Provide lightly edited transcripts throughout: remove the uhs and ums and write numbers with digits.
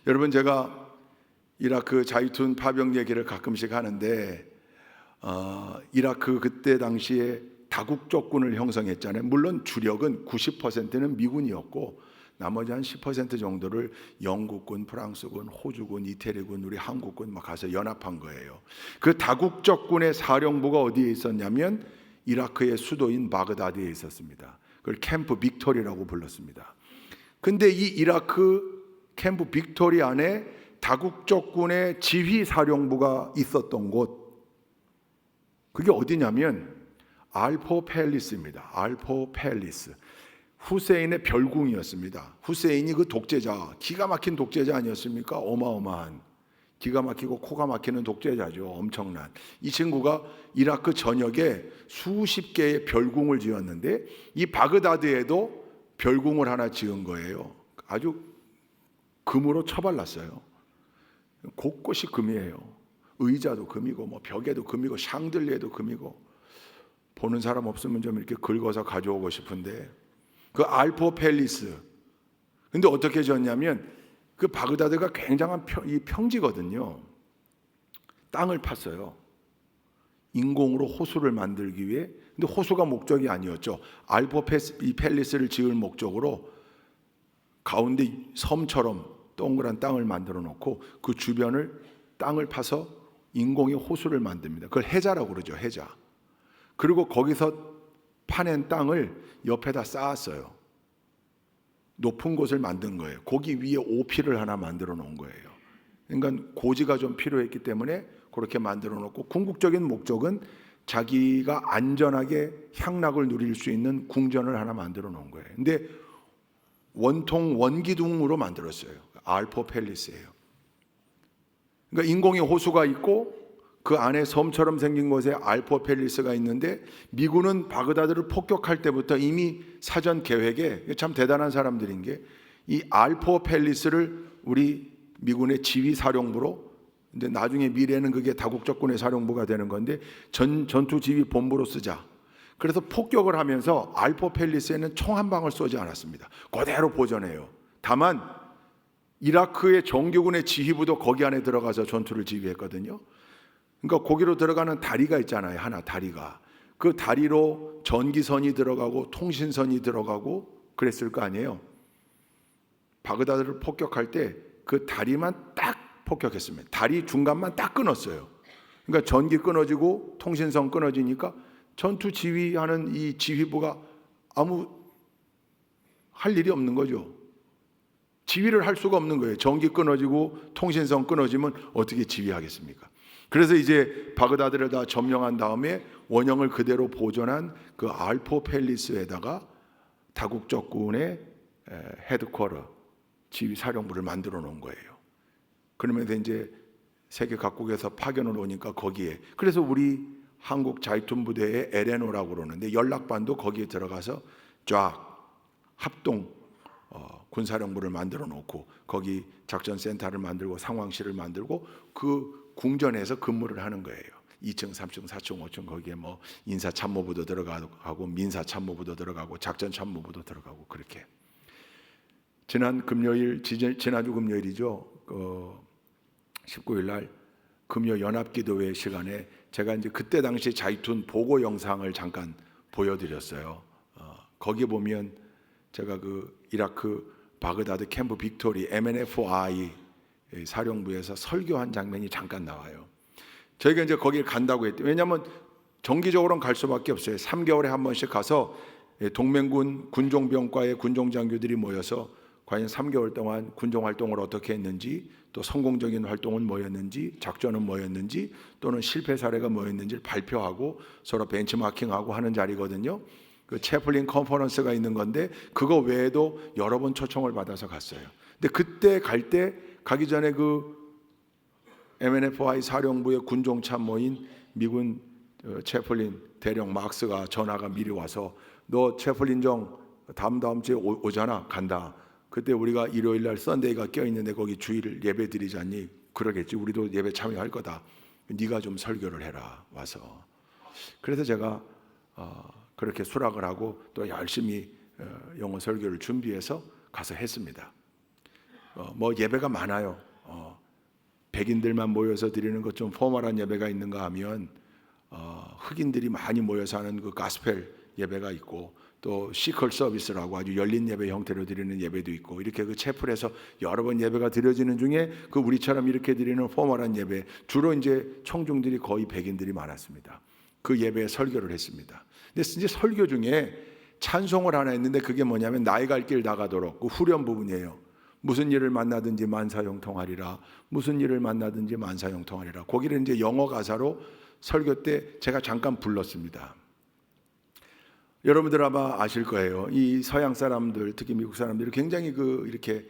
여러분, 제가 이라크 자이툰 파병 얘기를 가끔씩 하는데 이라크 그때 당시에 다국적군을 형성했잖아요. 물론 주력은 90%는 미군이었고 나머지 한 10% 정도를 영국군, 프랑스군, 호주군, 이태리군, 우리 한국군 막 가서 연합한 거예요. 그 다국적군의 사령부가 어디에 있었냐면 이라크의 수도인 바그다드에 있었습니다. 그걸 캠프 빅토리라고 불렀습니다. 근데 이 이라크 캠프 빅토리 안에 다국적군의 지휘사령부가 있었던 곳, 그게 어디냐면 알포 팰리스입니다. 알포 팰리스. 후세인의 별궁이었습니다. 후세인이 그 독재자, 기가 막힌 독재자 아니었습니까? 어마어마한, 기가 막히고 코가 막히는 독재자죠. 엄청난. 이 친구가 이라크 전역에 수십 개의 별궁을 지었는데 이 바그다드에도 별궁을 하나 지은 거예요. 아주 금으로 처발랐어요. 곳곳이 금이에요. 의자도 금이고 뭐 벽에도 금이고 샹들리에도 금이고, 보는 사람 없으면 좀 이렇게 긁어서 가져오고 싶은데, 그 알포 팰리스, 근데 어떻게 지었냐면 그 바그다드가 굉장한 평지거든요. 땅을 팠어요. 인공으로 호수를 만들기 위해. 근데 호수가 목적이 아니었죠. 알포 팰리스를 지을 목적으로 가운데 섬처럼 동그란 땅을 만들어 놓고 그 주변을 땅을 파서 인공의 호수를 만듭니다. 그걸 해자라고 그러죠. 해자. 그리고 거기서 파낸 땅을 옆에다 쌓았어요. 높은 곳을 만든 거예요. 거기 위에 오피를 하나 만들어 놓은 거예요. 그러니까 고지가 좀 필요했기 때문에 그렇게 만들어 놓고, 궁극적인 목적은 자기가 안전하게 향락을 누릴 수 있는 궁전을 하나 만들어 놓은 거예요. 근데 원통 원기둥으로 만들었어요. 알포 팰리스예요. 그러니까 인공의 호수가 있고 그 안에 섬처럼 생긴 곳에 알포 팰리스가 있는데, 미군은 바그다드를 폭격할 때부터 이미 사전 계획에, 참 대단한 사람들인 게, 이 알포 팰리스를 우리 미군의 지휘 사령부로, 근데 나중에 미래는 그게 다국적군의 사령부가 되는 건데, 전투 지휘 본부로 쓰자. 그래서 폭격을 하면서 알포 팰리스에는 총 한 방을 쏘지 않았습니다. 그대로 보존해요. 다만 이라크의 정규군의 지휘부도 거기 안에 들어가서 전투를 지휘했거든요. 그러니까 거기로 들어가는 다리가 있잖아요. 하나, 다리가. 그 다리로 전기선이 들어가고 통신선이 들어가고 그랬을 거 아니에요. 바그다드를 폭격할 때 그 다리만 딱 폭격했습니다. 다리 중간만 딱 끊었어요. 그러니까 전기 끊어지고 통신선 끊어지니까 전투 지휘하는 이 지휘부가 아무 할 일이 없는 거죠. 지휘를 할 수가 없는 거예요. 전기 끊어지고 통신선 끊어지면 어떻게 지휘하겠습니까? 그래서 이제 바그다드를 다 점령한 다음에 원형을 그대로 보존한 그 알포 팰리스에다가 다국적군의 헤드쿼터, 지휘 사령부를 만들어 놓은 거예요. 그러면서 이제 세계 각국에서 파견을 오니까 거기에, 그래서 우리 한국 자이툰 부대의 LNO라고 그러는데 연락반도 거기에 들어가서 쫙 합동 군사령부를 만들어 놓고 거기 작전센터를 만들고 상황실을 만들고 그 궁전에서 근무를 하는 거예요. 2층, 3층, 4층, 5층 거기에 뭐 인사참모부도 들어가고 민사참모부도 들어가고 작전참모부도 들어가고 그렇게. 지난주 금요일이죠. 19일 날 금요 연합기도회 시간에 제가 이제 그때 당시 자이툰 보고 영상을 잠깐 보여드렸어요. 거기 보면 제가 그 이라크 바그다드 캠프 빅토리 MNFI 사령부에서 설교한 장면이 잠깐 나와요. 저희가 이제 거기를 간다고 했대요. 왜냐하면 정기적으로는 갈 수밖에 없어요. 3개월에 한 번씩 가서 동맹군 군종병과의 군종장교들이 모여서 과연 3개월 동안 군종활동을 어떻게 했는지, 또 성공적인 활동은 뭐였는지, 작전은 뭐였는지, 또는 실패 사례가 뭐였는지를 발표하고 서로 벤치마킹하고 하는 자리거든요. 그 채플린 컨퍼런스가 있는 건데 그거 외에도 여러 번 초청을 받아서 갔어요. 근데 그때 갈 때 가기 전에 그 MNFI 사령부의 군종참모인 미군 채플린 대령 막스가 전화가 미리 와서 너 채플린정 다음 주에 오잖아. 간다. 그때 우리가 일요일 날 썬데이가 껴있는데 거기 주일을 예배 드리자니 그러겠지. 우리도 예배 참여할 거다. 네가 좀 설교를 해라 와서. 그래서 제가 그렇게 수락을 하고 또 열심히 영어 설교를 준비해서 가서 했습니다. 뭐 예배가 많아요. 백인들만 모여서 드리는 것 좀 포멀한 예배가 있는가 하면 흑인들이 많이 모여서 하는 그 가스펠 예배가 있고, 또 시컬 서비스라고 아주 열린 예배 형태로 드리는 예배도 있고, 이렇게 그 채플에서 여러 번 예배가 드려지는 중에 그 우리처럼 이렇게 드리는 포멀한 예배, 주로 이제 청중들이 거의 백인들이 많았습니다. 그 예배에 설교를 했습니다. 근데 이제 설교 중에 찬송을 하나 했는데, 그게 뭐냐면 나의 갈 길 다 가도록, 그 후렴 부분이에요. 무슨 일을 만나든지 만사형통하리라, 무슨 일을 만나든지 만사형통하리라. 거기를 이제 영어 가사로 설교 때 제가 잠깐 불렀습니다. 여러분들 아마 아실 거예요. 이 서양 사람들, 특히 미국 사람들이 굉장히 이렇게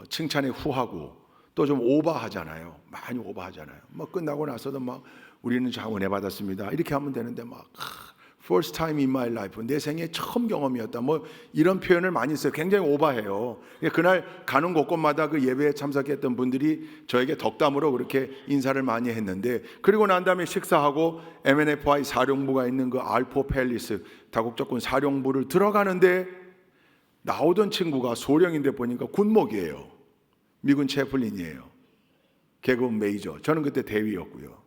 칭찬에 후하고 또 좀 오버하잖아요. 많이 오버하잖아요. 뭐 끝나고 나서도 막 우리는 참 은혜 받았습니다, 이렇게 하면 되는데 막 First time in my life, 내 생애 처음 경험이었다, 뭐 이런 표현을 많이 써요. 굉장히 오버해요. 그날 가는 곳곳마다 그 예배에 참석했던 분들이 저에게 덕담으로 그렇게 인사를 많이 했는데, 그리고 난 다음에 식사하고 MNFI 사령부가 있는 그 알포 팰리스 다국적군 사령부를 들어가는데, 나오던 친구가 소령인데 보니까 군목이에요. 미군 채플린이에요. 계급 메이저. 저는 그때 대위였고요.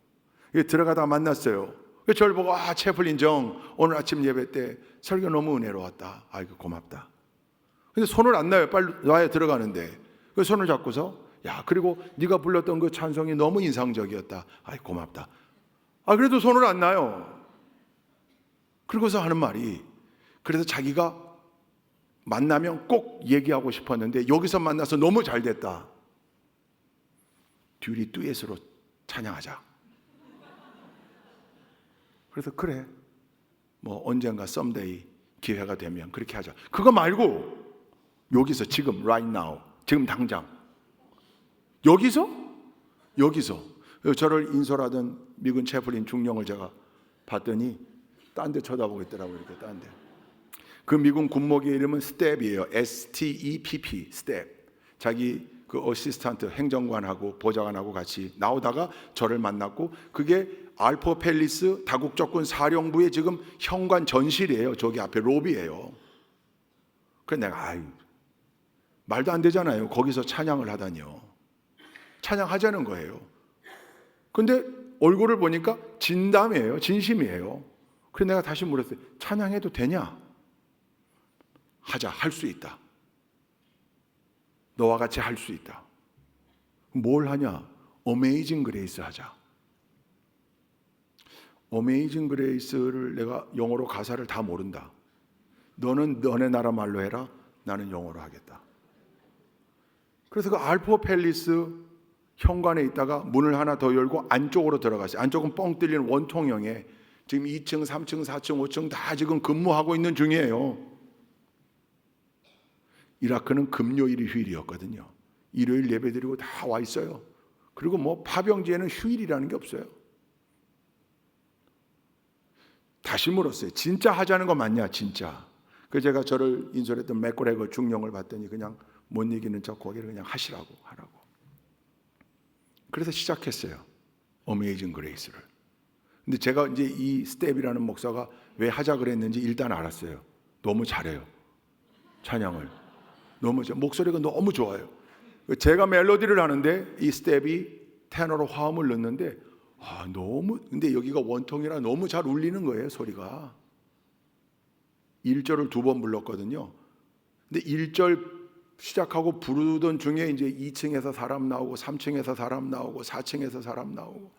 들어가다가 만났어요. 저를 보고 채플린 정, 오늘 아침 예배 때 설교 너무 은혜로웠다. 아이고 고맙다. 근데 손을 안 놔요. 빨리 놔야 들어가는데. 그 손을 잡고서, 야, 그리고 네가 불렀던 그 찬송이 너무 인상적이었다. 아이 고맙다. 그래도 손을 안 놔요. 그러고서 하는 말이, 그래서 자기가 만나면 꼭 얘기하고 싶었는데 여기서 만나서 너무 잘 됐다. 듀리 듀엣으로 찬양하자. 그래서 그래, 뭐 언젠가 someday 기회가 되면 그렇게 하자. 그거 말고 여기서 지금 right now, 지금 당장 여기서 저를 인솔하던 미군 채플린 중령을 제가 봤더니 딴 데 쳐다보고 있더라고요. 이렇게 딴 데. 그 미군 군목의 이름은 스텝이에요. STEPP, 스텝. 자기 그 어시스턴트 행정관하고 보좌관하고 같이 나오다가 저를 만났고, 그게 알포 팰리스 다국적군 사령부의 지금 현관 전실이에요. 저기 앞에 로비예요. 그래서 내가 말도 안 되잖아요. 거기서 찬양을 하다니요. 찬양하자는 거예요. 근데 얼굴을 보니까 진담이에요. 진심이에요. 그래서 내가 다시 물었어요. 찬양해도 되냐? 하자. 할 수 있다. 너와 같이 할 수 있다. 뭘 하냐? 어메이징 그레이스 하자. 어메이징 그레이스를 내가 영어로 가사를 다 모른다. 너는 너네 나라 말로 해라. 나는 영어로 하겠다. 그래서 그 알포 팰리스 현관에 있다가 문을 하나 더 열고 안쪽으로 들어갔어요. 안쪽은 뻥 뚫린 원통형에 지금 2층, 3층, 4층, 5층 다 지금 근무하고 있는 중이에요. 이라크는 금요일이 휴일이었거든요. 일요일 예배드리고 다 와 있어요. 그리고 뭐 파병지에는 휴일이라는 게 없어요. 다시 물었어요. 진짜 하자는 거 맞냐? 진짜. 그 제가 저를 인솔했던 맥고레거 중령을 봤더니 그냥 못 이기는 척 거기를 그냥 하시라고 하라고. 그래서 시작했어요. 어메이징 그레이스를. 근데 제가 이제 이 스텝이라는 목사가 왜 하자 그랬는지 일단 알았어요. 너무 잘해요. 찬양을. 목소리가 너무 좋아요. 제가 멜로디를 하는데 이 스텝이 테너로 화음을 넣는데 근데 여기가 원통이라 너무 잘 울리는 거예요, 소리가. 1절을 2번 불렀거든요. 근데 1절 시작하고 부르던 중에 이제 2층에서 사람 나오고 3층에서 사람 나오고 4층에서 사람 나오고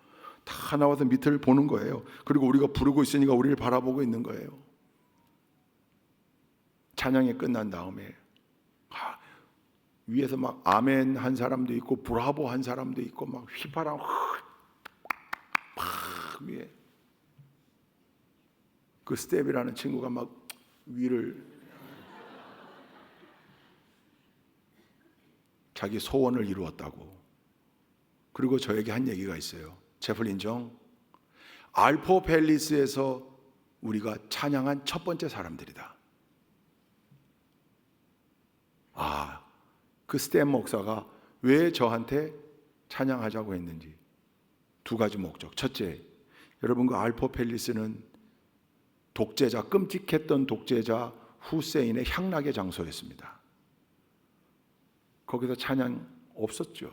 다 나와서 밑을 보는 거예요. 그리고 우리가 부르고 있으니까 우리를 바라보고 있는 거예요. 찬양이 끝난 다음에 위에서 막 아멘 한 사람도 있고 브라보 한 사람도 있고 막 휘파람 막 위에 그 스텝이라는 친구가 막 위를 자기 소원을 이루었다고. 그리고 저에게 한 얘기가 있어요. 제플린 정, 알포 팰리스에서 우리가 찬양한 첫 번째 사람들이다. 그 스텝 목사가 왜 저한테 찬양하자고 했는지 2가지 목적. 첫째, 여러분 그 알포 팰리스는 독재자, 끔찍했던 독재자 후세인의 향락의 장소였습니다. 거기서 찬양 없었죠.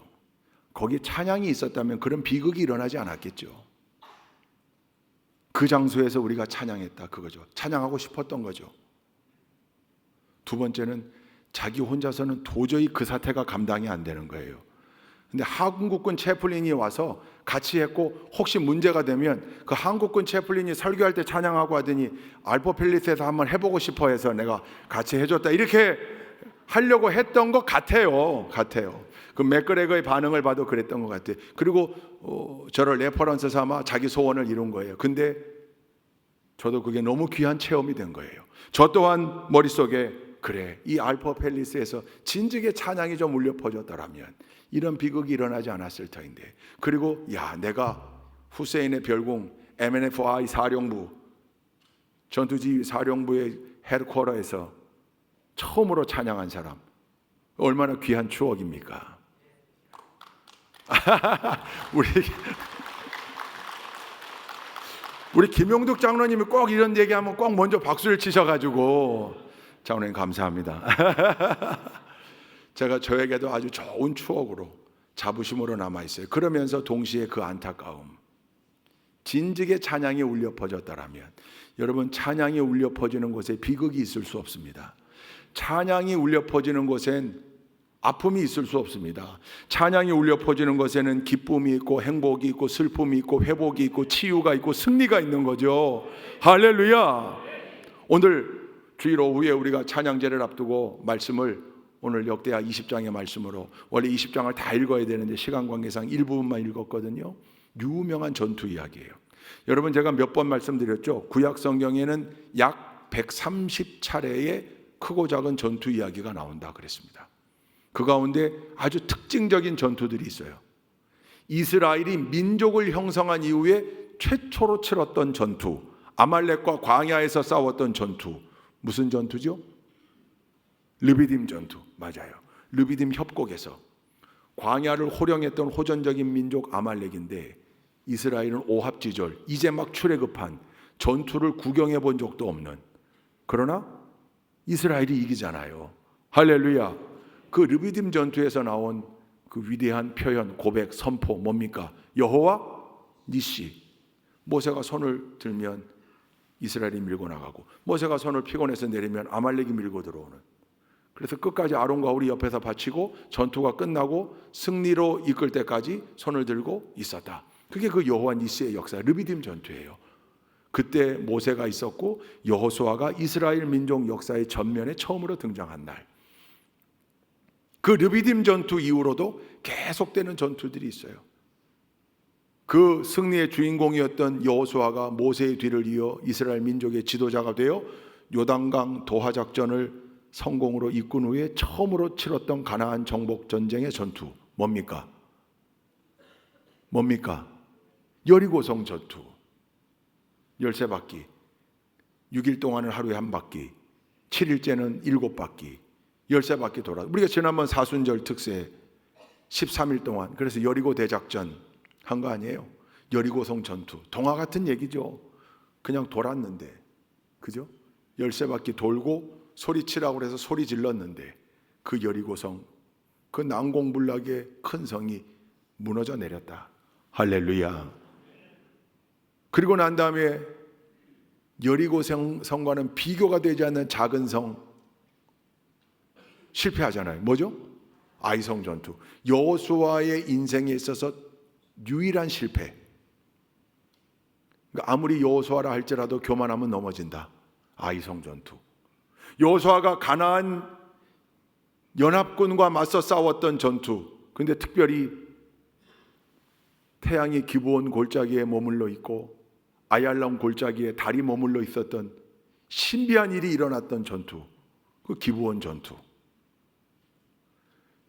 거기 찬양이 있었다면 그런 비극이 일어나지 않았겠죠. 그 장소에서 우리가 찬양했다, 그거죠. 찬양하고 싶었던 거죠. 두 번째는 자기 혼자서는 도저히 그 사태가 감당이 안 되는 거예요. 근데 한국군 채플린이 와서 같이 했고, 혹시 문제가 되면 그 한국군 채플린이 설교할 때 찬양하고 하더니 알포펠리스에서 한번 해보고 싶어 해서 내가 같이 해줬다, 이렇게 하려고 했던 것 같아요. 그 맥그레거의 반응을 봐도 그랬던 것 같아요. 그리고 저를 레퍼런스 삼아 자기 소원을 이룬 거예요. 근데 저도 그게 너무 귀한 체험이 된 거예요. 저 또한 머릿속에, 그래, 이 알포펠리스에서 진즉에 찬양이 좀 울려 퍼졌더라면 이런 비극이 일어나지 않았을 터인데. 그리고 내가 후세인의 별궁 MNFI 사령부, 전투지휘 사령부의 헤드쿼터에서 처음으로 찬양한 사람, 얼마나 귀한 추억입니까? 우리 김용득 장로님이 꼭 이런 얘기하면 꼭 먼저 박수를 치셔가지고, 장로님 감사합니다. 제가 저에게도 아주 좋은 추억으로, 자부심으로 남아있어요. 그러면서 동시에 그 안타까움, 진즉에 찬양이 울려 퍼졌더라면. 여러분, 찬양이 울려 퍼지는 곳에 비극이 있을 수 없습니다. 찬양이 울려 퍼지는 곳엔 아픔이 있을 수 없습니다. 찬양이 울려 퍼지는 곳에는 기쁨이 있고 행복이 있고 슬픔이 있고 회복이 있고 치유가 있고 승리가 있는 거죠. 할렐루야. 오늘 주일 오후에 우리가 찬양제를 앞두고 말씀을, 오늘 역대하 20장의 말씀으로, 원래 20장을 다 읽어야 되는데 시간 관계상 일부분만 읽었거든요. 유명한 전투 이야기예요. 여러분, 제가 몇 번 말씀드렸죠. 구약 성경에는 약 130차례의 크고 작은 전투 이야기가 나온다 그랬습니다. 그 가운데 아주 특징적인 전투들이 있어요. 이스라엘이 민족을 형성한 이후에 최초로 치렀던 전투, 아말렉과 광야에서 싸웠던 전투. 무슨 전투죠? 르비딤 전투. 맞아요. 르비딤 협곡에서 광야를 호령했던 호전적인 민족 아말렉인데, 이스라엘은 오합지졸, 이제 막 출애굽한, 전투를 구경해 본 적도 없는, 그러나 이스라엘이 이기잖아요. 할렐루야. 그 르비딤 전투에서 나온 그 위대한 표현, 고백, 선포 뭡니까? 여호와 니시. 모세가 손을 들면 이스라엘이 밀고 나가고, 모세가 손을 피곤해서 내리면 아말렉이 밀고 들어오는. 그래서 끝까지 아론과 홀이 옆에서 바치고 전투가 끝나고 승리로 이끌 때까지 손을 들고 있었다. 그게 그 여호와 니시의 역사, 르비딤 전투예요. 그때 모세가 있었고 여호수아가 이스라엘 민족 역사의 전면에 처음으로 등장한 날. 그 르비딤 전투 이후로도 계속되는 전투들이 있어요. 그 승리의 주인공이었던 여호수아가 모세의 뒤를 이어 이스라엘 민족의 지도자가 되어 요단강 도하 작전을 성공으로 이끈 후에 처음으로 치렀던 가나안 정복 전쟁의 전투, 뭡니까? 여리고성 전투. 13바퀴, 6일 동안은 하루에 한 바퀴, 7일째는 7바퀴, 13바퀴 돌아. 우리가 지난번 사순절 특세 13일 동안, 그래서 여리고 대작전 한 거 아니에요? 여리고성 전투. 동화 같은 얘기죠. 그냥 돌았는데, 그죠? 13바퀴 돌고 소리치라고 해서 소리 질렀는데, 그 여리고성, 그 난공불락의 큰 성이 무너져 내렸다. 할렐루야. 그리고 난 다음에 여리고성과는 비교가 되지 않는 작은 성 실패하잖아요. 뭐죠? 아이성 전투. 여호수아의 인생에 있어서 유일한 실패. 아무리 여호수아라 할지라도 교만하면 넘어진다. 아이성 전투. 여호수아가 가나안 연합군과 맞서 싸웠던 전투. 그런데 특별히 태양이 기브온 골짜기에 머물러 있고 아얄람 골짜기에 달이 머물러 있었던 신비한 일이 일어났던 전투, 그 기브온 전투.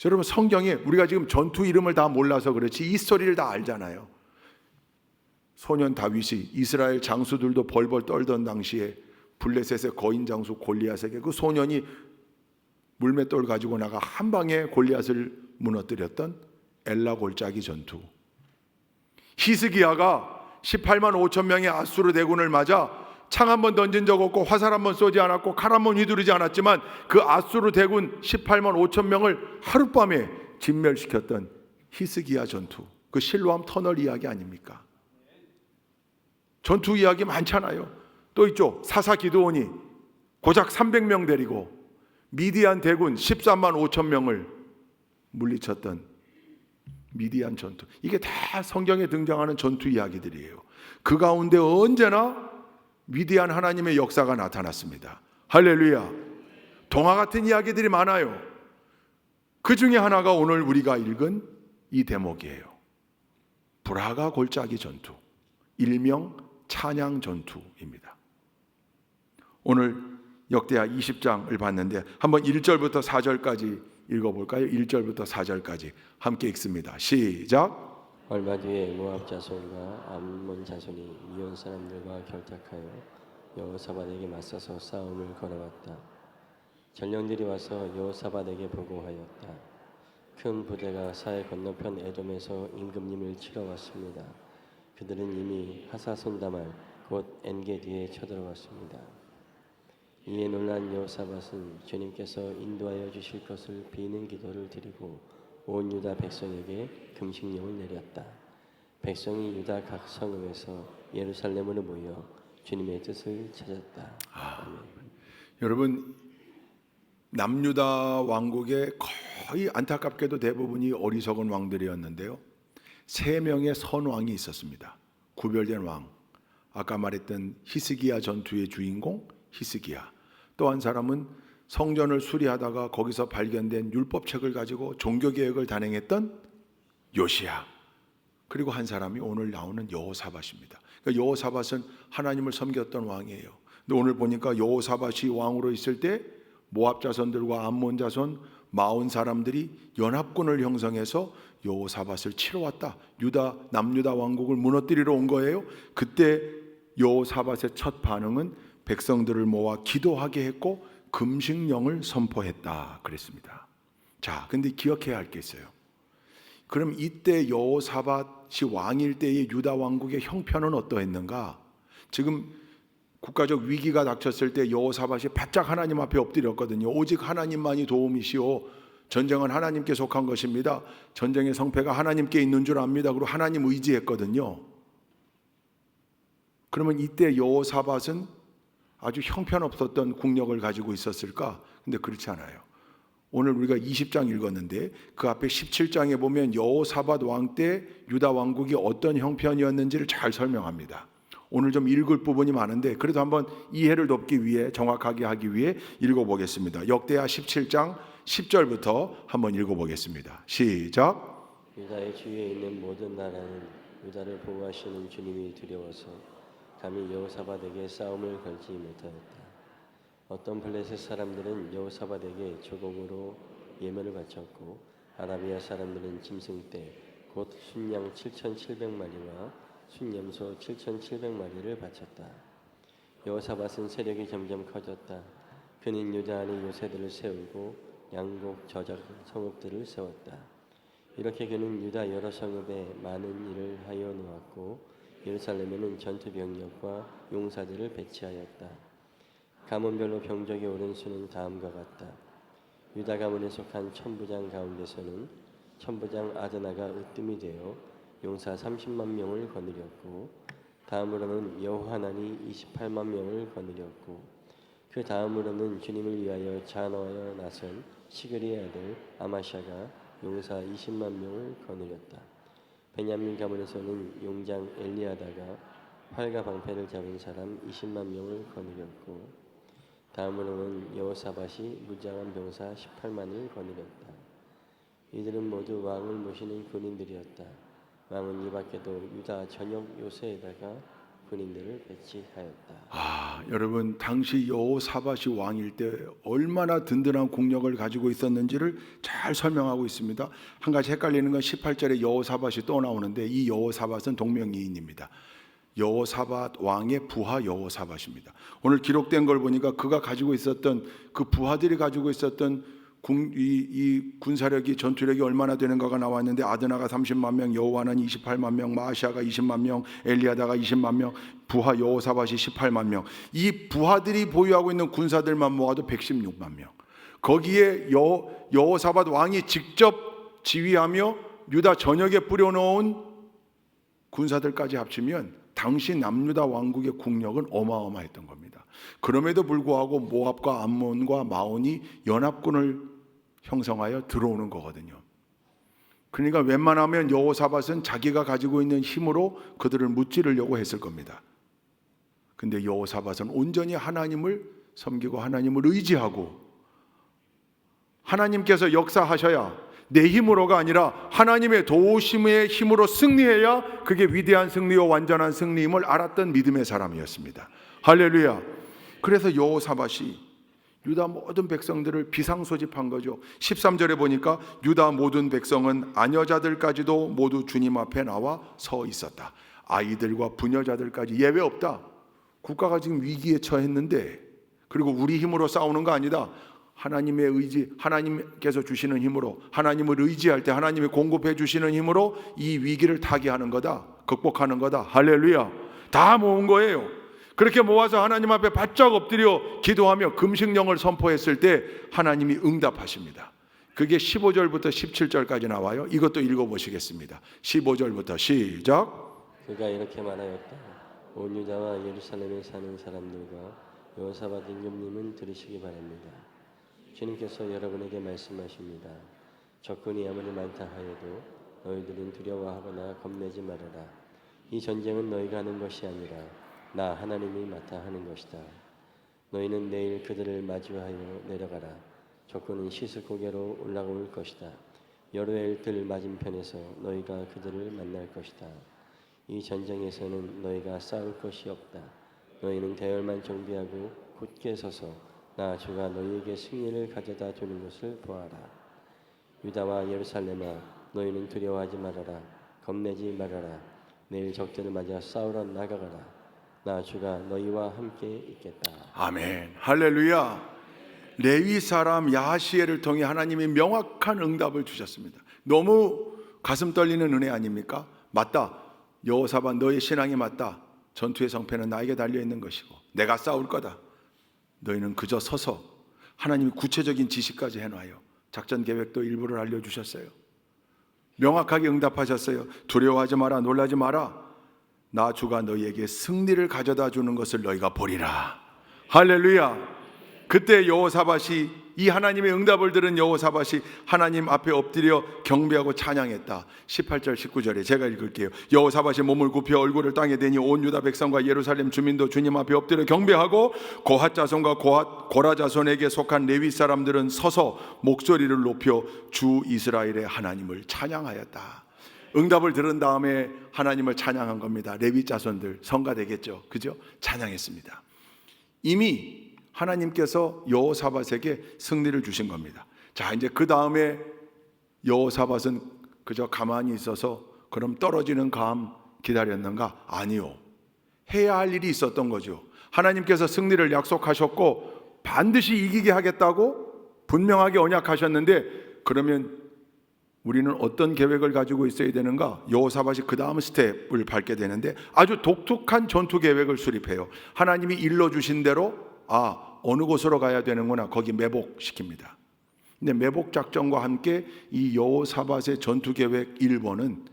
여러분, 성경에 우리가 지금 전투 이름을 다 몰라서 그렇지 이 스토리를 다 알잖아요. 소년 다윗이 이스라엘 장수들도 벌벌 떨던 당시에 블레셋의 거인 장수 골리앗에게 그 소년이 물맷돌 가지고 나가 한 방에 골리앗을 무너뜨렸던 엘라 골짜기 전투. 히스기야가 18만 5천 명의 아수르 대군을 맞아 창 한 번 던진 적 없고 화살 한 번 쏘지 않았고 칼 한 번 휘두르지 않았지만 그 아수르 대군 18만 5천 명을 하룻밤에 진멸시켰던 히스기야 전투, 그 실로암 터널 이야기 아닙니까? 전투 이야기 많잖아요. 또 있죠. 사사 기드온이 고작 300명 데리고 미디안 대군 13만 5천 명을 물리쳤던 미디안 전투. 이게 다 성경에 등장하는 전투 이야기들이에요. 그 가운데 언제나 위대한 하나님의 역사가 나타났습니다. 할렐루야. 동화 같은 이야기들이 많아요. 그 중에 하나가 오늘 우리가 읽은 이 대목이에요. 브라가 골짜기 전투, 일명 찬양 전투입니다. 오늘 역대하 20장을 봤는데 한번 1절부터 4절까지 읽어볼까요? 1절부터 4절까지 함께 읽습니다. 시작. 얼마 뒤에 모압 자손과 암몬 자손이 이온 사람들과 결탁하여 여호사밧에게 맞서서 싸움을 걸어왔다. 전령들이 와서 여호사밧에게 보고하였다. 큰 부대가 사해 건너편 에돔에서 임금님을 치러 왔습니다. 그들은 이미 하사손다말 곧 엔게디에 쳐들어왔습니다. 이에 놀란 여호사밧은 주님께서 인도하여 주실 것을 비는 기도를 드리고 온 유다 백성에게 금식령을 내렸다. 백성이 유다 각 성읍에서 예루살렘으로 모여 주님의 뜻을 찾았다. 여러분, 남유다 왕국의 거의 안타깝게도 대부분이 어리석은 왕들이었는데요. 3명의 선왕이 있었습니다. 구별된 왕, 아까 말했던 히스기야 전투의 주인공 히스기야. 또 한 사람은 성전을 수리하다가 거기서 발견된 율법책을 가지고 종교개혁을 단행했던 요시야. 그리고 한 사람이 오늘 나오는 여호사밧입니다. 그러니까 여호사밧은 하나님을 섬겼던 왕이에요. 근데 오늘 보니까 여호사밧이 왕으로 있을 때 모압 자손들과 암몬 자손 40 사람들이 연합군을 형성해서 여호사밧을 치러 왔다. 남유다 왕국을 무너뜨리러 온 거예요. 그때 여호사밧의 첫 반응은 백성들을 모아 기도하게 했고 금식령을 선포했다 그랬습니다. 자, 근데 기억해야 할 게 있어요. 그럼 이때 여호사밧이 왕일 때의 유다 왕국의 형편은 어떠했는가? 지금 국가적 위기가 닥쳤을 때 여호사밧이 바짝 하나님 앞에 엎드렸거든요. 오직 하나님만이 도움이시오. 전쟁은 하나님께 속한 것입니다. 전쟁의 성패가 하나님께 있는 줄 압니다. 그리고 하나님 의지했거든요. 그러면 이때 여호사밧은 아주 형편없었던 국력을 가지고 있었을까? 근데 그렇지 않아요. 오늘 우리가 20장 읽었는데 그 앞에 17장에 보면 여호사밧 왕 때 유다 왕국이 어떤 형편이었는지를 잘 설명합니다. 오늘 좀 읽을 부분이 많은데 그래도 한번 이해를 돕기 위해, 정확하게 하기 위해 읽어보겠습니다. 역대하 17장 10절부터 한번 읽어보겠습니다. 시작. 유다의 주위에 있는 모든 나라는 유다를 보호하시는 주님이 두려워서 감히 여호사밧에게 싸움을 걸지 못하였다. 어떤 블레셋 사람들은 여호사밧에게 조공으로 예물을 바쳤고 아라비아 사람들은 짐승떼 곧 순양 7,700마리와 순염소 7,700마리를 바쳤다. 여호사밧은 세력이 점점 커졌다. 그는 유다 안에 요새들을 세우고 양곡 저작 성읍들을 세웠다. 이렇게 그는 유다 여러 성읍에 많은 일을 하여 놓았고 예루살렘에는 전투 병력과 용사들을 배치하였다. 가문별로 병적이 오른 수는 다음과 같다. 유다 가문에 속한 천부장 가운데서는 천부장 아드나가 으뜸이 되어 용사 30만 명을 거느렸고 다음으로는 여호하난이 28만 명을 거느렸고 그 다음으로는 주님을 위하여 잔어하여 나선 시그리의 아들 아마샤가 용사 20만 명을 거느렸다. 베냐민 가문에서는 용장 엘리아다가 활과 방패를 잡은 사람 20만 명을 거느렸고 다음으로는 여호사밧이 무장한 병사 18만을 거느렸다. 이들은 모두 왕을 모시는 군인들이었다. 왕은 이 밖에도 유다 전역 요새에다가 군인들을 배치하였다. 여러분, 당시 여호사밧이 왕일 때 얼마나 든든한 국력을 가지고 있었는지를 잘 설명하고 있습니다. 한 가지 헷갈리는 건 18절에 여호사밧이 또 나오는데 이 여호사밧은 동명이인입니다. 여호사밧 왕의 부하 여호사밧입니다. 오늘 기록된 걸 보니까 그가 가지고 있었던 그 부하들이 가지고 있었던 이 군사력이 전투력이 얼마나 되는가가 나왔는데 아드나가 30만 명, 여호와는 28만 명, 마아시아가 20만 명, 엘리야다가 20만 명, 부하 여호사밧이 18만 명. 이 부하들이 보유하고 있는 군사들만 모아도 116만 명. 거기에 여호사밧 왕이 직접 지휘하며 유다 전역에 뿌려놓은 군사들까지 합치면 당시 남유다 왕국의 국력은 어마어마했던 겁니다. 그럼에도 불구하고 모압과 암몬과 마온이 연합군을 형성하여 들어오는 거거든요. 그러니까 웬만하면 여호사밧은 자기가 가지고 있는 힘으로 그들을 무찌르려고 했을 겁니다. 근데 여호사밧은 온전히 하나님을 섬기고 하나님을 의지하고 하나님께서 역사하셔야 내 힘으로가 아니라 하나님의 도우심의 힘으로 승리해야 그게 위대한 승리요 완전한 승리임을 알았던 믿음의 사람이었습니다. 할렐루야. 그래서 여호사밧이 유다 모든 백성들을 비상소집한 거죠. 13절에 보니까 유다 모든 백성은 아녀자들까지도 모두 주님 앞에 나와 서 있었다. 아이들과 부녀자들까지 예외 없다. 국가가 지금 위기에 처했는데, 그리고 우리 힘으로 싸우는 거 아니다. 하나님의 의지, 하나님께서 주시는 힘으로, 하나님을 의지할 때 하나님이 공급해 주시는 힘으로 이 위기를 타개하는 거다, 극복하는 거다. 할렐루야. 다 모은 거예요. 그렇게 모아서 하나님 앞에 바짝 엎드려 기도하며 금식령을 선포했을 때 하나님이 응답하십니다. 그게 15절부터 17절까지 나와요. 이것도 읽어보시겠습니다. 15절부터 시작. 그가 이렇게 말하였다. 온 유다와 예루살렘에 사는 사람들과 여호사밧 임금님은 들으시기 바랍니다. 주님께서 여러분에게 말씀하십니다. 적군이 아무리 많다 하여도 너희들은 두려워하거나 겁내지 말아라. 이 전쟁은 너희가 하는 것이 아니라 나 하나님이 맡아 하는 것이다. 너희는 내일 그들을 마주하여 내려가라. 적군은 씻을 고개로 올라올 것이다. 여로엘 들 맞은편에서 너희가 그들을 만날 것이다. 이 전쟁에서는 너희가 싸울 것이 없다. 너희는 대열만 정비하고 굳게 서서 나 주가 너희에게 승리를 가져다 주는 것을 보아라. 유다와 예루살렘아, 너희는 두려워하지 말아라. 겁내지 말아라. 내일 적들을 맞아 싸우러 나가거라. 나 주가 너희와 함께 있겠다. 아멘. 할렐루야. 레위 사람 야하시엘을 통해 하나님이 명확한 응답을 주셨습니다. 너무 가슴 떨리는 은혜 아닙니까? 맞다. 여호사밧, 너의 신앙이 맞다. 전투의 성패는 나에게 달려있는 것이고 내가 싸울 거다. 너희는 그저 서서, 하나님이 구체적인 지시까지 해놔요. 작전 계획도 일부를 알려주셨어요. 명확하게 응답하셨어요. 두려워하지 마라, 놀라지 마라. 나 주가 너희에게 승리를 가져다 주는 것을 너희가 보리라. 할렐루야. 그때 여호사밧이, 이 하나님의 응답을 들은 여호사밧이 하나님 앞에 엎드려 경배하고 찬양했다. 18절 19절에 제가 읽을게요. 여호사밧이 몸을 굽혀 얼굴을 땅에 대니 온 유다 백성과 예루살렘 주민도 주님 앞에 엎드려 경배하고 고핫 자손과 고라 자손에게 속한 레위 사람들은 서서 목소리를 높여 주 이스라엘의 하나님을 찬양하였다. 응답을 들은 다음에 하나님을 찬양한 겁니다. 레위 자손들 성가되겠죠, 그죠? 찬양했습니다. 이미 하나님께서 여호사밧에게 승리를 주신 겁니다. 자, 이제 그 다음에 여호사밧은 그저 가만히 있어서 그럼 떨어지는 감 기다렸는가? 아니요. 해야 할 일이 있었던 거죠. 하나님께서 승리를 약속하셨고 반드시 이기게 하겠다고 분명하게 언약하셨는데, 그러면 우리는 어떤 계획을 가지고 있어야 되는가? 여호사밧이 그 다음 스텝을 밟게 되는데 아주 독특한 전투 계획을 수립해요. 하나님이 일러주신 대로 어느 곳으로 가야 되는구나, 거기 매복시킵니다. 근데 매복 작전과 함께 이 여호사밧의 전투 계획 1번은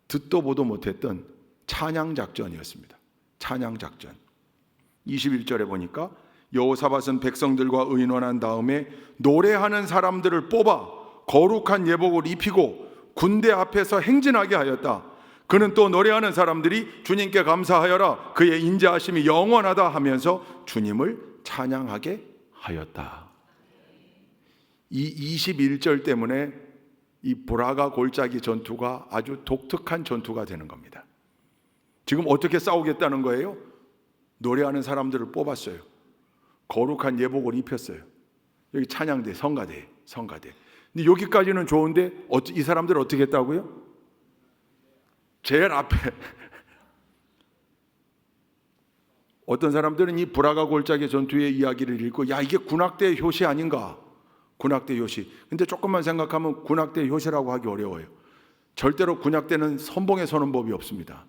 듣도 보도 못했던 찬양 작전이었습니다. 찬양 작전. 21절에 보니까 여호사밧은 백성들과 의논한 다음에 노래하는 사람들을 뽑아 거룩한 예복을 입히고 군대 앞에서 행진하게 하였다. 그는 또 노래하는 사람들이 주님께 감사하여라, 그의 인자하심이 영원하다 하면서 주님을 찬양하게 하였다. 이 21절 때문에 이 보라가 골짜기 전투가 아주 독특한 전투가 되는 겁니다. 지금 어떻게 싸우겠다는 거예요? 노래하는 사람들을 뽑았어요. 거룩한 예복을 입혔어요. 여기 찬양대, 성가대. 근데 여기까지는 좋은데 이 사람들 어떻게 했다고요? 제일 앞에 어떤 사람들은 이 브라가 골짜기 전투의 이야기를 읽고, 야, 이게 군악대의 효시 아닌가? 군악대 요시. 근데 조금만 생각하면 군악대 요시라고 하기 어려워요. 절대로 군악대는 선봉에 서는 법이 없습니다.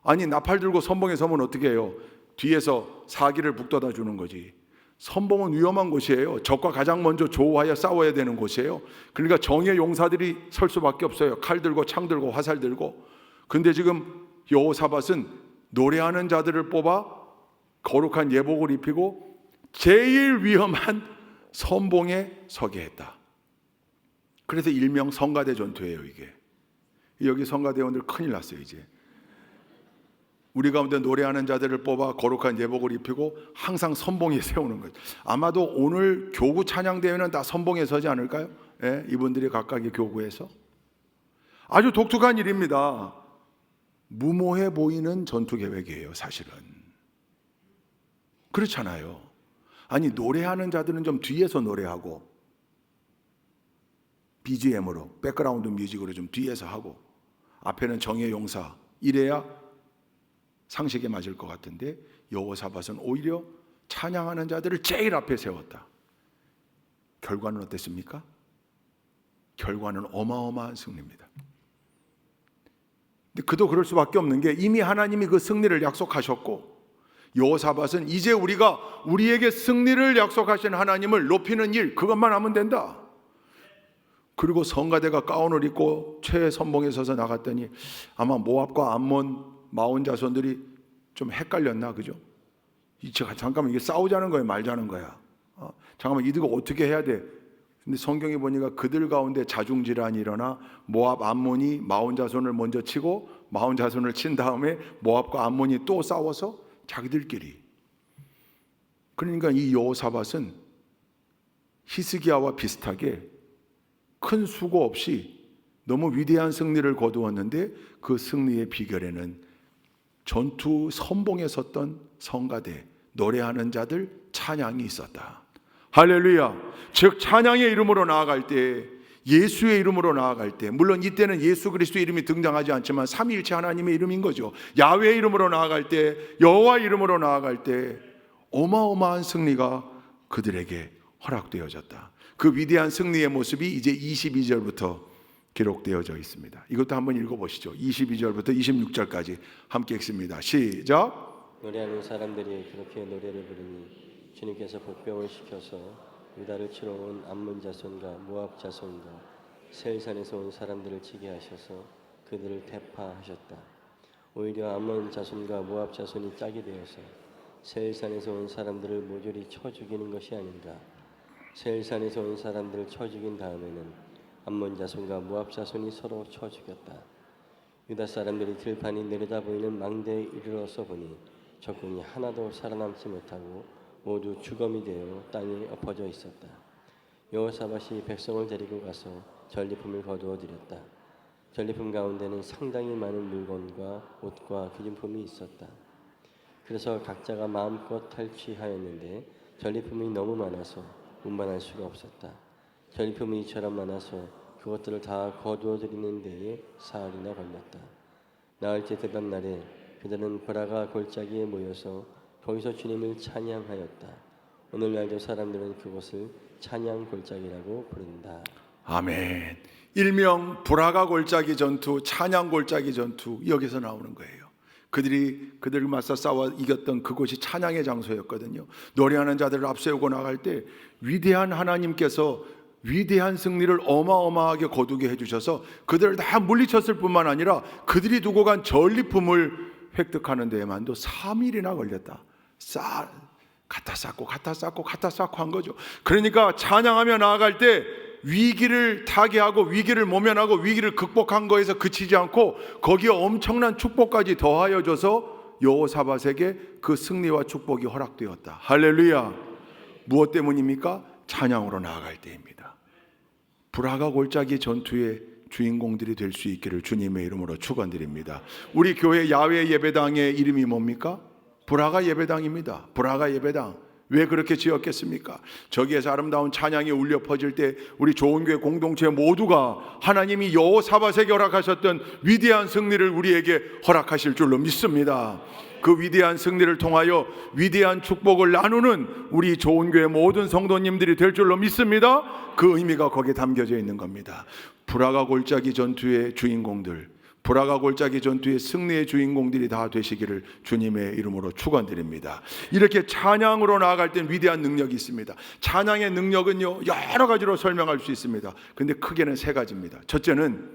아니 나팔 들고 선봉에 서면 어떻게 해요? 뒤에서 사기를 북돋아 주는 거지. 선봉은 위험한 곳이에요. 적과 가장 먼저 조우하여 싸워야 되는 곳이에요. 그러니까 정의 용사들이 설 수밖에 없어요. 칼 들고 창 들고 화살 들고. 근데 지금 여호사밧은 노래하는 자들을 뽑아 거룩한 예복을 입히고 제일 위험한 선봉에 서게 했다. 그래서 일명 성가대 전투예요. 이게 여기 성가대원들 큰일 났어요. 이제 우리 가운데 노래하는 자들을 뽑아 거룩한 예복을 입히고 항상 선봉에 세우는 거죠. 아마도 오늘 교구 찬양대회는 다 선봉에 서지 않을까요? 예, 이분들이 각각의 교구에서. 아주 독특한 일입니다. 무모해 보이는 전투 계획이에요. 사실은 그렇잖아요. 아니 노래하는 자들은 좀 뒤에서 노래하고 BGM으로 백그라운드 뮤직으로 좀 뒤에서 하고 앞에는 정예 용사, 이래야 상식에 맞을 것 같은데 여호사밧은 오히려 찬양하는 자들을 제일 앞에 세웠다. 결과는 어땠습니까? 결과는 어마어마한 승리입니다. 근데 그도 그럴 수밖에 없는 게 이미 하나님이 그 승리를 약속하셨고, 여호사밧은 이제 우리가 우리에게 승리를 약속하신 하나님을 높이는 일, 그것만 하면 된다. 그리고 성가대가 가운을 입고 최선봉에 서서 나갔더니 아마 모압과 암몬 마온 자손들이 좀 헷갈렸나, 그죠? 잠깐만, 이게 싸우자는 거야 말자는 거야? 잠깐만, 이들가 어떻게 해야 돼? 근데 성경에 보니까 그들 가운데 자중질환이 일어나 모압 암몬이 마온 자손을 먼저 치고 마온 자손을 친 다음에 모압과 암몬이 또 싸워서 자기들끼리. 그러니까 이 여호사밧은 히스기야와 비슷하게 큰 수고 없이 너무 위대한 승리를 거두었는데 그 승리의 비결에는 전투 선봉에 섰던 성가대, 노래하는 자들, 찬양이 있었다. 할렐루야. 즉 찬양의 이름으로 나아갈 때, 예수의 이름으로 나아갈 때, 물론 이때는 예수 그리스도의 이름이 등장하지 않지만 삼위일체 하나님의 이름인 거죠. 야훼의 이름으로 나아갈 때, 여호와 이름으로 나아갈 때 어마어마한 승리가 그들에게 허락되어졌다. 그 위대한 승리의 모습이 이제 22절부터 기록되어져 있습니다. 이것도 한번 읽어보시죠. 22절부터 26절까지 함께 읽습니다. 시작. 노래하는 사람들이 그렇게 노래를 부르니 주님께서 복병을 시켜서 유다를 치러 온 암몬 자손과 모압 자손과 세일산에서 온 사람들을 치게 하셔서 그들을 대파하셨다. 오히려 암몬 자손과 모압 자손이 짝이 되어서 세일산에서 온 사람들을 모조리 쳐 죽이는 것이 아닌가. 세일산에서 온 사람들을 쳐 죽인 다음에는 암몬 자손과 모압 자손이 서로 쳐 죽였다. 유다 사람들이 들판이 내려다 보이는 망대에 이르러서 보니 적군이 하나도 살아남지 못하고 모두 주검이 되어 땅에 엎어져 있었다. 여호사밧이 백성을 데리고 가서 전리품을 거두어 드렸다. 전리품 가운데는 상당히 많은 물건과 옷과 기념품이 있었다. 그래서 각자가 마음껏 탈취하였는데 전리품이 너무 많아서 운반할 수가 없었다. 전리품이 이처럼 많아서 그것들을 다 거두어 드리는 데에 사흘이나 걸렸다. 나흘째 되던 날에 그들은 브라가 골짜기에 모여서 거기서 주님을 찬양하였다. 오늘날도 사람들은 그곳을 찬양 골짜기라고 부른다. 아멘. 일명 브라가 골짜기 전투, 찬양 골짜기 전투, 여기서 나오는 거예요. 그들을 맞서 싸워 이겼던 그곳이 찬양의 장소였거든요. 노래하는 자들을 앞세우고 나갈 때 위대한 하나님께서 위대한 승리를 어마어마하게 거두게 해주셔서 그들을 다 물리쳤을 뿐만 아니라 그들이 두고 간 전리품을 획득하는 데에만도 3일이나 걸렸다. 갖다 쌓고 한 거죠. 그러니까 찬양하며 나아갈 때 위기를 타개하고 위기를 모면하고 위기를 극복한 거에서 그치지 않고 거기에 엄청난 축복까지 더하여 줘서 여호사밧에게 그 승리와 축복이 허락되었다. 할렐루야. 무엇 때문입니까? 찬양으로 나아갈 때입니다. 브라가 골짜기 전투의 주인공들이 될 수 있기를 주님의 이름으로 축원드립니다. 우리 교회 야훼 예배당의 이름이 뭡니까? 브라가 예배당입니다. 브라가 예배당. 왜 그렇게 지었겠습니까? 저기에서 아름다운 찬양이 울려 퍼질 때 우리 좋은교회 공동체 모두가 하나님이 여호사밧에게 허락하셨던 위대한 승리를 우리에게 허락하실 줄로 믿습니다. 그 위대한 승리를 통하여 위대한 축복을 나누는 우리 좋은교회 모든 성도님들이 될 줄로 믿습니다. 그 의미가 거기에 담겨져 있는 겁니다. 불화가 골짜기 전투의 주인공들, 불화가 골짜기 전투의 승리의 주인공들이 다 되시기를 주님의 이름으로 축원드립니다. 이렇게 찬양으로 나아갈 땐 위대한 능력이 있습니다. 찬양의 능력은요, 여러 가지로 설명할 수 있습니다. 근데 크게는 세 가지입니다. 첫째는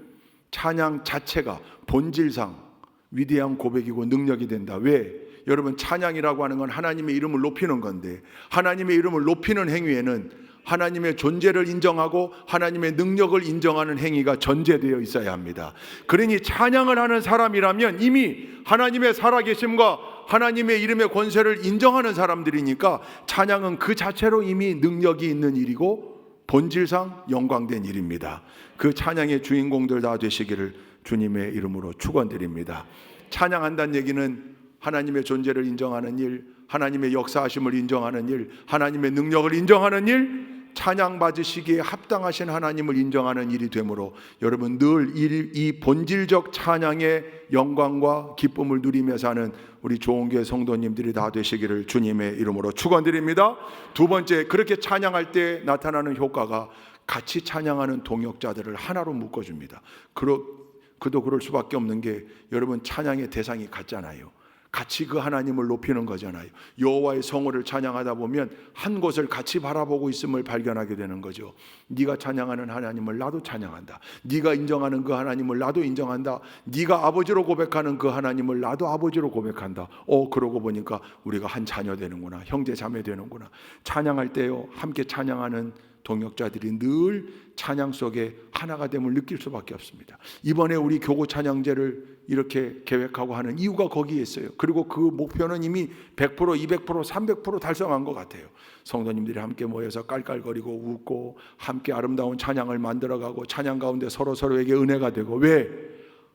찬양 자체가 본질상 위대한 고백이고 능력이 된다. 왜? 여러분, 찬양이라고 하는 건 하나님의 이름을 높이는 건데, 하나님의 이름을 높이는 행위에는 하나님의 존재를 인정하고 하나님의 능력을 인정하는 행위가 전제되어 있어야 합니다. 그러니 찬양을 하는 사람이라면 이미 하나님의 살아계심과 하나님의 이름의 권세를 인정하는 사람들이니까 찬양은 그 자체로 이미 능력이 있는 일이고 본질상 영광된 일입니다. 그 찬양의 주인공들 다 되시기를 주님의 이름으로 축원드립니다. 찬양한다는 얘기는 하나님의 존재를 인정하는 일, 하나님의 역사하심을 인정하는 일, 하나님의 능력을 인정하는 일, 찬양 받으시기에 합당하신 하나님을 인정하는 일이 되므로 여러분 늘 이 본질적 찬양의 영광과 기쁨을 누리며 사는 우리 좋은교회 성도님들이 다 되시기를 주님의 이름으로 축원드립니다. 두 번째, 그렇게 찬양할 때 나타나는 효과가 같이 찬양하는 동역자들을 하나로 묶어줍니다. 그도 그럴 수밖에 없는 게 여러분 찬양의 대상이 같잖아요. 같이 그 하나님을 높이는 거잖아요. 여호와의 성호를 찬양하다 보면 한 곳을 같이 바라보고 있음을 발견하게 되는 거죠. 네가 찬양하는 하나님을 나도 찬양한다. 네가 인정하는 그 하나님을 나도 인정한다. 네가 아버지로 고백하는 그 하나님을 나도 아버지로 고백한다. 그러고 보니까 우리가 한 자녀 되는구나. 형제 자매 되는구나. 찬양할 때요, 함께 찬양하는 동역자들이 늘 찬양 속에 하나가 됨을 느낄 수밖에 없습니다. 이번에 우리 교구 찬양제를 이렇게 계획하고 하는 이유가 거기에 있어요. 그리고 그 목표는 이미 100%, 200%, 300% 달성한 것 같아요. 성도님들이 함께 모여서 깔깔거리고 웃고 함께 아름다운 찬양을 만들어가고 찬양 가운데 서로에게 은혜가 되고, 왜?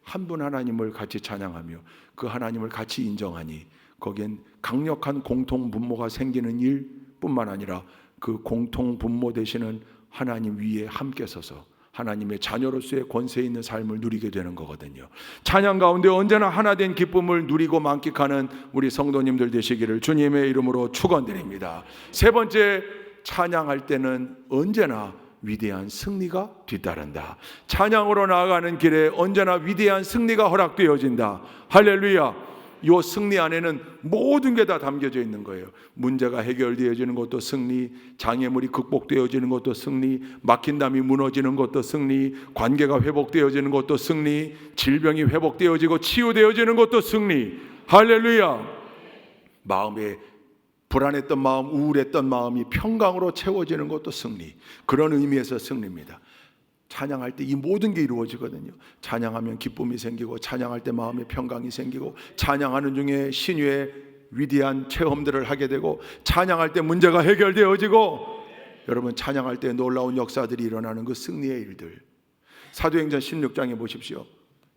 한 분 하나님을 같이 찬양하며 그 하나님을 같이 인정하니 거기엔 강력한 공통 분모가 생기는 일뿐만 아니라 그 공통 분모 되시는 하나님 위에 함께 서서 하나님의 자녀로서의 권세 있는 삶을 누리게 되는 거거든요. 찬양 가운데 언제나 하나된 기쁨을 누리고 만끽하는 우리 성도님들 되시기를 주님의 이름으로 축원드립니다. 세 번째, 찬양할 때는 언제나 위대한 승리가 뒤따른다. 찬양으로 나아가는 길에 언제나 위대한 승리가 허락되어진다. 할렐루야. 이 승리 안에는 모든 게 다 담겨져 있는 거예요. 문제가 해결되어지는 것도 승리, 장애물이 극복되어지는 것도 승리, 막힌 담이 무너지는 것도 승리, 관계가 회복되어지는 것도 승리, 질병이 회복되어지고 치유되어지는 것도 승리. 할렐루야. 마음에 불안했던 마음, 우울했던 마음이 평강으로 채워지는 것도 승리. 그런 의미에서 승리입니다. 찬양할 때 이 모든 게 이루어지거든요. 찬양하면 기쁨이 생기고, 찬양할 때 마음의 평강이 생기고, 찬양하는 중에 신유의 위대한 체험들을 하게 되고, 찬양할 때 문제가 해결되어지고, 여러분 찬양할 때 놀라운 역사들이 일어나는 그 승리의 일들. 사도행전 16장에 보십시오.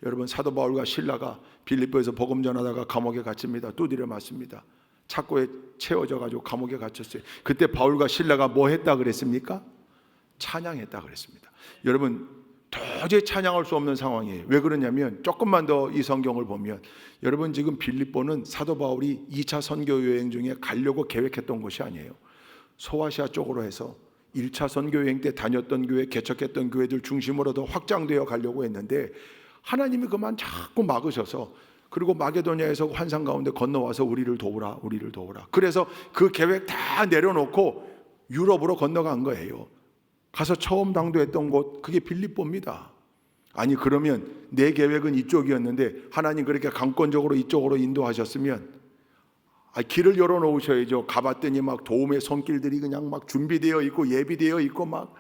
여러분 사도 바울과 실라가 빌립보에서 복음 전하다가 감옥에 갇힙니다. 두드려 맞습니다. 착고에 채워져 가지고 감옥에 갇혔어요. 그때 바울과 실라가 뭐 했다 그랬습니까? 찬양했다 그랬습니다. 여러분 도저히 찬양할 수 없는 상황이에요. 왜 그러냐면 조금만 더 이 성경을 보면 여러분 지금 빌립보는 사도 바울이 2차 선교 여행 중에 가려고 계획했던 곳이 아니에요. 소아시아 쪽으로 해서 1차 선교 여행 때 다녔던 교회, 개척했던 교회들 중심으로 더 확장되어 가려고 했는데 하나님이 그만 자꾸 막으셔서, 그리고 마게도냐에서 환상 가운데 건너와서 우리를 도우라. 그래서 그 계획 다 내려놓고 유럽으로 건너간 거예요. 가서 처음 당도했던 곳, 그게 빌립보입니다. 아니 그러면 내 계획은 이쪽이었는데 하나님 그렇게 강권적으로 이쪽으로 인도하셨으면 길을 열어놓으셔야죠. 가봤더니 막 도움의 손길들이 그냥 막 준비되어 있고 예비되어 있고 막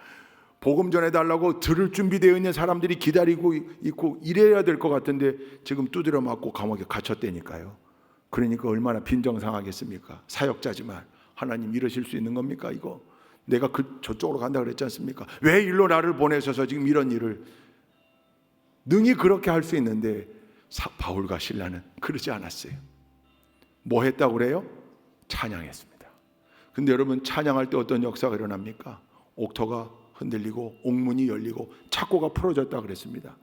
복음 전해달라고 들을 준비되어 있는 사람들이 기다리고 있고 이래야 될 것 같은데 지금 두드려 맞고 감옥에 갇혔다니까요. 그러니까 얼마나 빈정상하겠습니까? 사역자지만 하나님 이러실 수 있는 겁니까 이거? 내가 저쪽으로 간다 그랬지 않습니까? 왜 일로 나를 보내셔서 지금 이런 일을? 능히 그렇게 할 수 있는데 바울과 실라는 그러지 않았어요. 뭐 했다고 그래요? 찬양했습니다. 근데 여러분 찬양할 때 어떤 역사가 일어납니까? 옥터가 흔들리고 옥문이 열리고 착고가 풀어졌다 그랬습니다.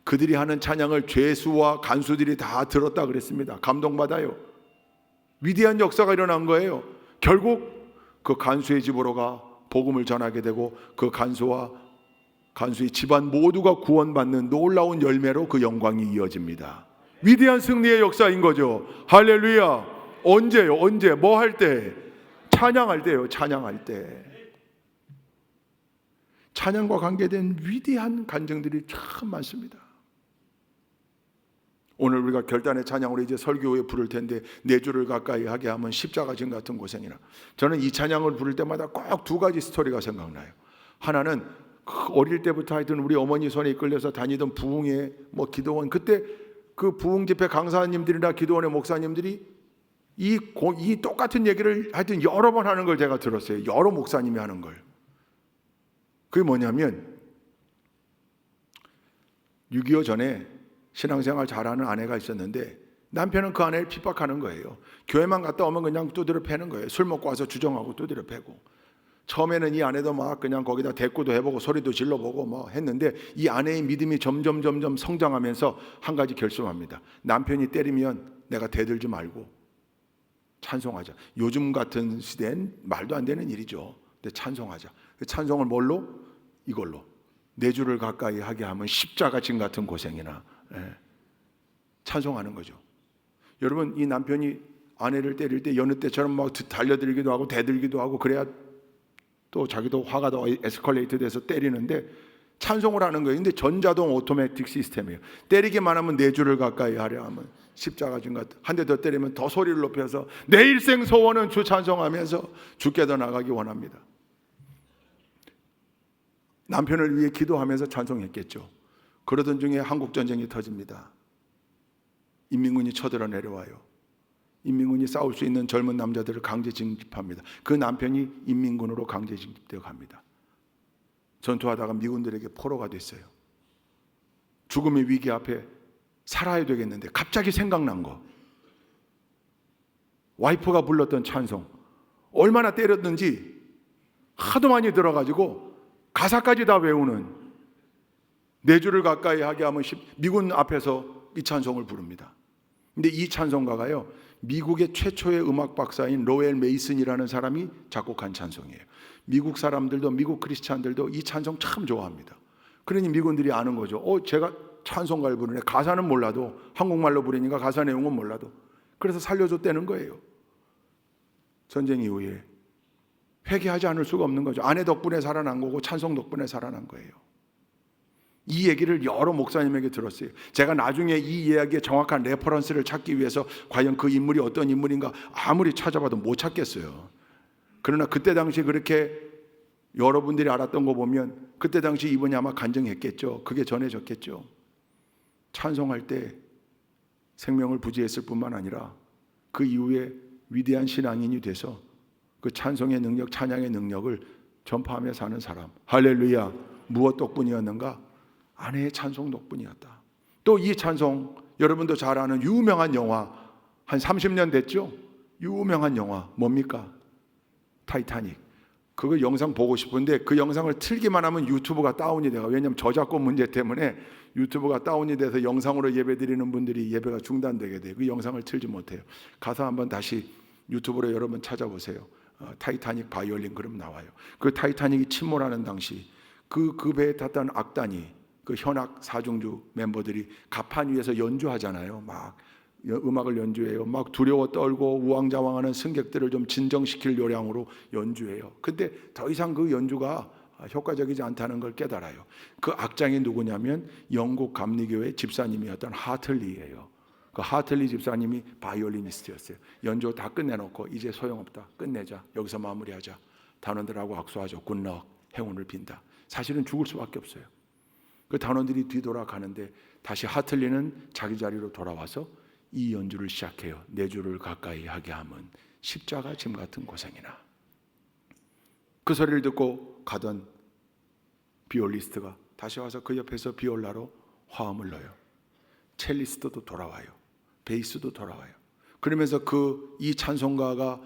그들이 하는 찬양을 죄수와 간수들이 다 들었다 그랬습니다. 감동받아요. 위대한 역사가 일어난 거예요. 결국 그 간수의 집으로 가 복음을 전하게 되고 그 간수와 간수의 집안 모두가 구원받는 놀라운 열매로 그 영광이 이어집니다. 위대한 승리의 역사인 거죠. 할렐루야. 언제요? 언제? 뭐 할 때? 찬양할 때요. 찬양할 때. 찬양과 관계된 위대한 간증들이 참 많습니다. 오늘 우리가 결단의 찬양으로 이제 설교에 부를 텐데 내 주를 가까이 하게 하면 십자가 진 같은 고생이나. 저는 이 찬양을 부를 때마다 꼭 두 가지 스토리가 생각나요. 하나는 어릴 때부터 하여튼 우리 어머니 손에 이끌려서 다니던 부흥회 기도원, 그때 그 부흥 집회 강사님들이나 기도원의 목사님들이 이 똑같은 얘기를 하여튼 여러 번 하는 걸 제가 들었어요. 여러 목사님이 하는 걸. 그게 뭐냐면 6.25 전에 신앙생활 잘하는 아내가 있었는데 남편은 그 아내를 핍박하는 거예요. 교회만 갔다 오면 그냥 두드려 패는 거예요. 술 먹고 와서 주정하고 두드려 패고. 처음에는 이 아내도 막 그냥 거기다 대꾸도 해보고 소리도 질러보고 했는데 이 아내의 믿음이 점점 성장하면서 한 가지 결심합니다. 남편이 때리면 내가 대들지 말고 찬송하자. 요즘 같은 시대엔 말도 안 되는 일이죠. 근데 찬송하자. 찬송을 뭘로? 이걸로. 내 주를 가까이 하게 하면 십자가 진 같은 고생이나. 찬송하는 거죠. 여러분, 이 남편이 아내를 때릴 때 여느 때처럼 막 달려들기도 하고 대들기도 하고 그래야 또 자기도 화가 더 에스컬레이트 돼서 때리는데 찬송을 하는 거예요. 근데 전자동 오토매틱 시스템이에요. 때리기만 하면 내 주를 가까이 하려 하면 십자가 진 것 같아. 한 대 더 때리면 더 소리를 높여서 내 일생 소원은 주 찬송하면서 주께 더 나가기 원합니다. 남편을 위해 기도하면서 찬송했겠죠. 그러던 중에 한국전쟁이 터집니다. 인민군이 쳐들어 내려와요. 인민군이 싸울 수 있는 젊은 남자들을 강제 징집합니다. 그 남편이 인민군으로 강제 징집되어 갑니다. 전투하다가 미군들에게 포로가 됐어요. 죽음의 위기 앞에 살아야 되겠는데 갑자기 생각난 거. 와이프가 불렀던 찬송. 얼마나 때렸는지 하도 많이 들어가지고 가사까지 다 외우는 내 주를 가까이 하게 하면 미군 앞에서 이 찬송을 부릅니다. 근데 이 찬송가가요, 미국의 최초의 음악 박사인 로엘 메이슨이라는 사람이 작곡한 찬송이에요. 미국 사람들도 미국 크리스찬들도 이 찬송 참 좋아합니다. 그러니 미군들이 아는 거죠. 제가 찬송가를 부르네. 가사는 몰라도 한국말로 부르니까 가사 내용은 몰라도 그래서 살려줬다는 거예요. 전쟁 이후에 회개하지 않을 수가 없는 거죠. 아내 덕분에 살아난 거고 찬송 덕분에 살아난 거예요. 이 얘기를 여러 목사님에게 들었어요. 제가 나중에 이 이야기의 정확한 레퍼런스를 찾기 위해서 과연 그 인물이 어떤 인물인가 아무리 찾아봐도 못 찾겠어요. 그러나 그때 당시 그렇게 여러분들이 알았던 거 보면 그때 당시 이분이 아마 간증했겠죠. 그게 전해졌겠죠. 찬송할 때 생명을 부지했을 뿐만 아니라 그 이후에 위대한 신앙인이 돼서 그 찬송의 능력, 찬양의 능력을 전파하며 사는 사람. 할렐루야. 무엇 덕분이었는가? 아내의 찬송 덕분이었다. 또 이 찬송, 여러분도 잘 아는 유명한 영화, 한 30년 됐죠? 유명한 영화 뭡니까? 타이타닉. 그거 영상 보고 싶은데 그 영상을 틀기만 하면 유튜브가 다운이 돼요. 왜냐하면 저작권 문제 때문에 유튜브가 다운이 돼서 영상으로 예배드리는 분들이 예배가 중단되게 돼요. 그 영상을 틀지 못해요. 가서 한번 다시 유튜브로 여러분 찾아보세요. 타이타닉 바이올린 그럼 나와요. 그 타이타닉이 침몰하는 당시 그 배에 탔던 악단이 그 현악 사중주 멤버들이 갑판 위에서 연주하잖아요. 막 음악을 연주해요. 막 두려워 떨고 우왕좌왕하는 승객들을 좀 진정시킬 요량으로 연주해요. 근데 더 이상 그 연주가 효과적이지 않다는 걸 깨달아요. 그 악장이 누구냐면 영국 감리교회 집사님이었던 하틀리예요. 그 하틀리 집사님이 바이올리니스트였어요. 연주 다 끝내놓고 이제 소용없다. 끝내자. 여기서 마무리하자. 단원들하고 악수하죠. 굿럭. 행운을 빈다. 사실은 죽을 수밖에 없어요. 그 단원들이 뒤돌아가는데 다시 하틀리는 자기 자리로 돌아와서 이 연주를 시작해요. 내 주를 가까이 하게 하면 십자가 짐 같은 고생이나. 그 소리를 듣고 가던 비올리스트가 다시 와서 그 옆에서 비올라로 화음을 넣어요. 첼리스트도 돌아와요. 베이스도 돌아와요. 그러면서 이 찬송가가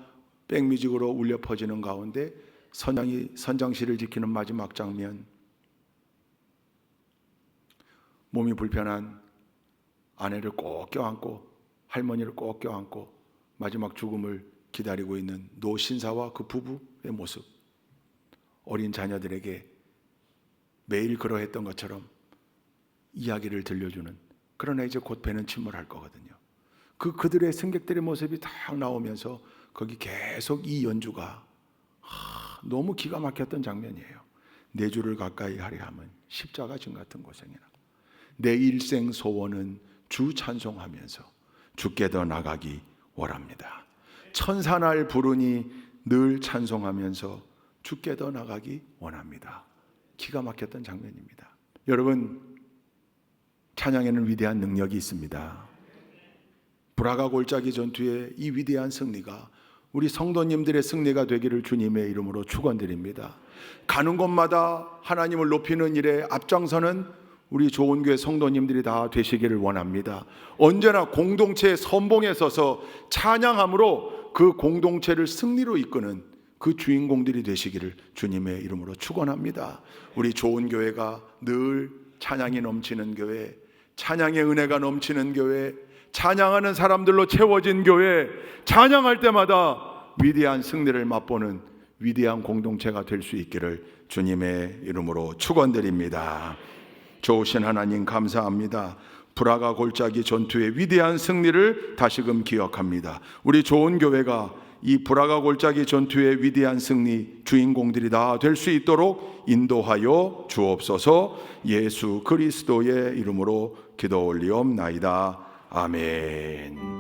백뮤직으로 울려 퍼지는 가운데 선장실을 지키는 마지막 장면, 몸이 불편한 아내를 꼭 껴안고 할머니를 꼭 껴안고 마지막 죽음을 기다리고 있는 노 신사와 그 부부의 모습, 어린 자녀들에게 매일 그러했던 것처럼 이야기를 들려주는, 그러나 이제 곧 배는 침몰할 거거든요. 그들의 승객들의 모습이 딱 나오면서 거기 계속 이 연주가 너무 기가 막혔던 장면이에요. 내 주를 가까이 하려 함은 십자가 진 같은 고생이라. 내 일생 소원은 주 찬송하면서 주께 더 나가기 원합니다. 천사날 부르니 늘 찬송하면서 주께 더 나가기 원합니다. 기가 막혔던 장면입니다. 여러분, 찬양에는 위대한 능력이 있습니다. 브라가 골짜기 전투의 이 위대한 승리가 우리 성도님들의 승리가 되기를 주님의 이름으로 축원드립니다. 가는 곳마다 하나님을 높이는 일에 앞장서는 우리 좋은 교회 성도님들이 다 되시기를 원합니다. 언제나 공동체의 선봉에 서서 찬양함으로 그 공동체를 승리로 이끄는 그 주인공들이 되시기를 주님의 이름으로 축원합니다. 우리 좋은 교회가 늘 찬양이 넘치는 교회, 찬양의 은혜가 넘치는 교회, 찬양하는 사람들로 채워진 교회, 찬양할 때마다 위대한 승리를 맛보는 위대한 공동체가 될 수 있기를 주님의 이름으로 축원드립니다. 좋으신 하나님 감사합니다. 브라가 골짜기 전투의 위대한 승리를 다시금 기억합니다. 우리 좋은 교회가 이 브라가 골짜기 전투의 위대한 승리 주인공들이 다 될 수 있도록 인도하여 주옵소서. 예수 그리스도의 이름으로 기도 올리옵나이다. 아멘.